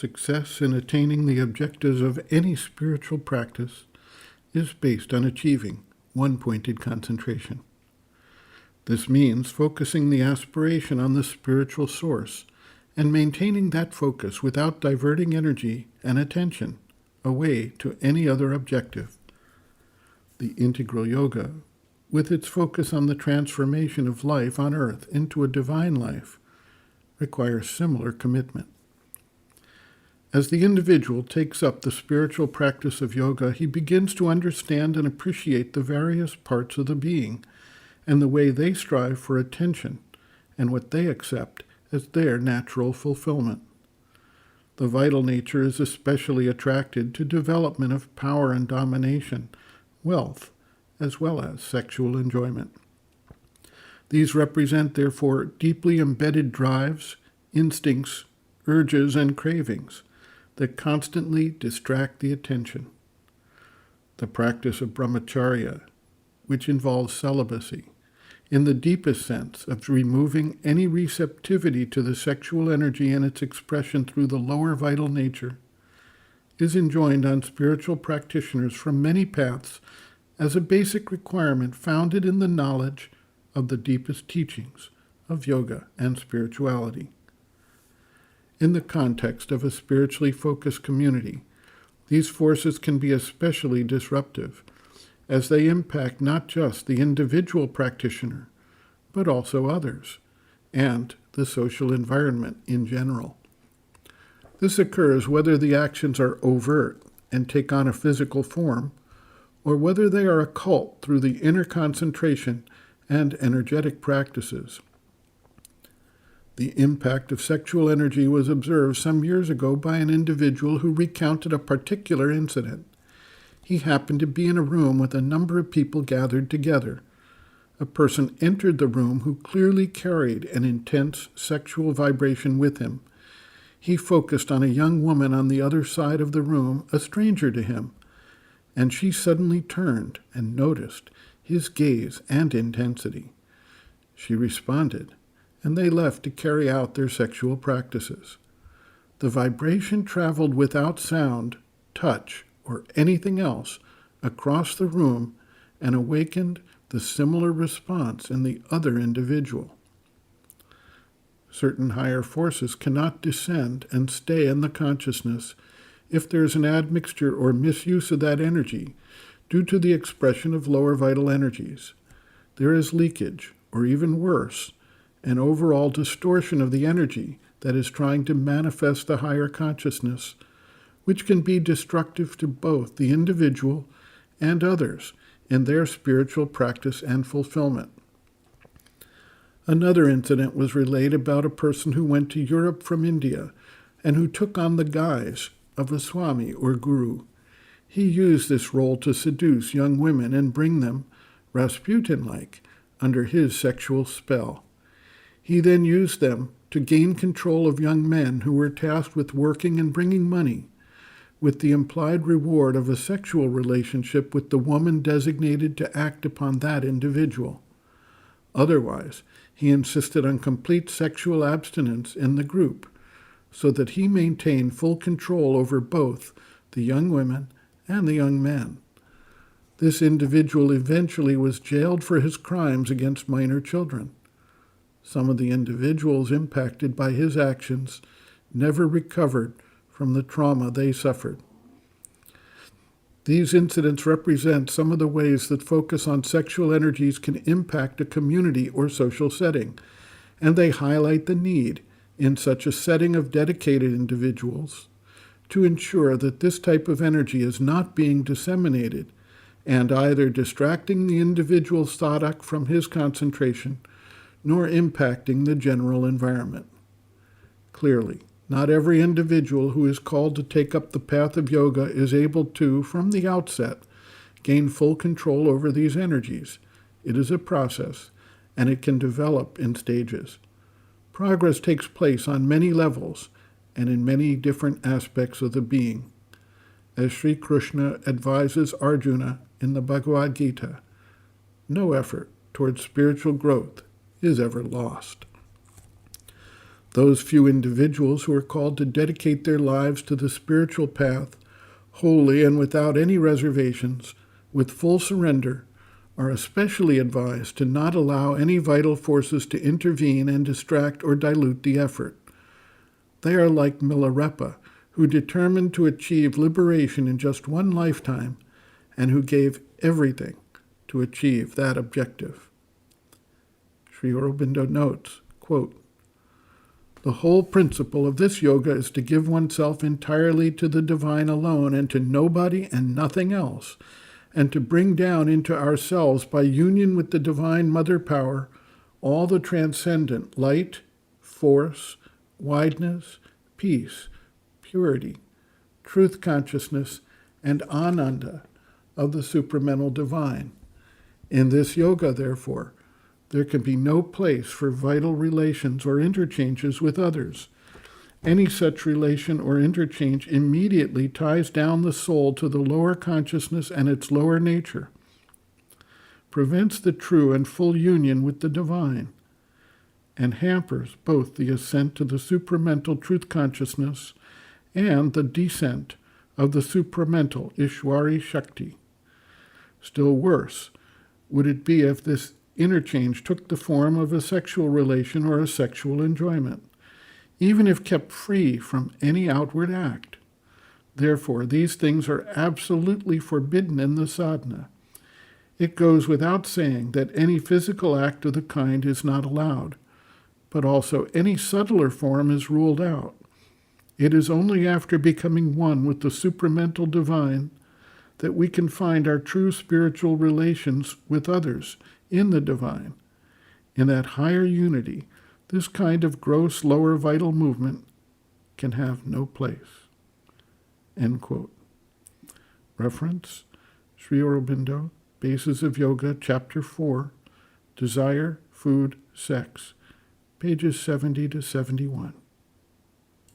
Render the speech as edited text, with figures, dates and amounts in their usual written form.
success in attaining the objectives of any spiritual practice is based on achieving one-pointed concentration. This means focusing the aspiration on the spiritual source and maintaining that focus without diverting energy and attention away to any other objective. The integral yoga, with its focus on the transformation of life on earth into a divine life, requires similar commitment. As the individual takes up the spiritual practice of yoga, he begins to understand and appreciate the various parts of the being and the way they strive for attention and what they accept as their natural fulfillment. The vital nature is especially attracted to development of power and domination, wealth, as well as sexual enjoyment. These represent, therefore, deeply embedded drives, instincts, urges, and cravings that constantly distract the attention. The practice of brahmacharya, which involves celibacy, in the deepest sense of removing any receptivity to the sexual energy and its expression through the lower vital nature, is enjoined on spiritual practitioners from many paths as a basic requirement founded in the knowledge of the deepest teachings of yoga and spirituality. In the context of a spiritually focused community, these forces can be especially disruptive, as they impact not just the individual practitioner, but also others, and the social environment in general. This occurs whether the actions are overt and take on a physical form, or whether they are occult through the inner concentration and energetic practices. The impact of sexual energy was observed some years ago by an individual who recounted a particular incident. He happened to be in a room with a number of people gathered together. A person entered the room who clearly carried an intense sexual vibration with him. He focused on a young woman on the other side of the room, a stranger to him, and she suddenly turned and noticed his gaze and intensity. She responded, and they left to carry out their sexual practices. The vibration traveled without sound, touch, or anything else across the room and awakened the similar response in the other individual. Certain higher forces cannot descend and stay in the consciousness if there is an admixture or misuse of that energy due to the expression of lower vital energies. There is leakage, or even worse, an overall distortion of the energy that is trying to manifest the higher consciousness, which can be destructive to both the individual and others in their spiritual practice and fulfillment. Another incident was relayed about a person who went to Europe from India and who took on the guise of a Swami or Guru. He used this role to seduce young women and bring them, Rasputin-like, under his sexual spell. He then used them to gain control of young men who were tasked with working and bringing money, with the implied reward of a sexual relationship with the woman designated to act upon that individual. Otherwise, he insisted on complete sexual abstinence in the group, so that he maintained full control over both the young women and the young men. This individual eventually was jailed for his crimes against minor children. Some of the individuals impacted by his actions never recovered from the trauma they suffered. These incidents represent some of the ways that focus on sexual energies can impact a community or social setting, and they highlight the need, in such a setting of dedicated individuals, to ensure that this type of energy is not being disseminated and either distracting the individual sadhak from his concentration nor impacting the general environment. Clearly, not every individual who is called to take up the path of yoga is able to, from the outset, gain full control over these energies. It is a process, and it can develop in stages. Progress takes place on many levels and in many different aspects of the being. As Sri Krishna advises Arjuna in the Bhagavad Gita, no effort towards spiritual growth is ever lost. Those few individuals who are called to dedicate their lives to the spiritual path, wholly and without any reservations, with full surrender, are especially advised to not allow any vital forces to intervene and distract or dilute the effort. They are like Milarepa, who determined to achieve liberation in just one lifetime and who gave everything to achieve that objective. Sri Aurobindo notes, quote, "The whole principle of this yoga is to give oneself entirely to the divine alone and to nobody and nothing else, and to bring down into ourselves by union with the divine mother power all the transcendent light, force, wideness, peace, purity, truth consciousness, and Ananda of the supramental divine. In this yoga, therefore, there can be no place for vital relations or interchanges with others. Any such relation or interchange immediately ties down the soul to the lower consciousness and its lower nature, prevents the true and full union with the divine, and hampers both the ascent to the supramental truth consciousness and the descent of the supramental Ishwari Shakti. Still worse would it be if this interchange took the form of a sexual relation or a sexual enjoyment, even if kept free from any outward act. Therefore, these things are absolutely forbidden in the sadhana. It goes without saying that any physical act of the kind is not allowed, but also any subtler form is ruled out. It is only after becoming one with the supramental divine that we can find our true spiritual relations with others in the divine. In that higher unity, this kind of gross lower vital movement can have no place." End quote. Reference, Sri Aurobindo, Bases of Yoga, Chapter 4, Desire, Food, Sex, pages 70 to 71.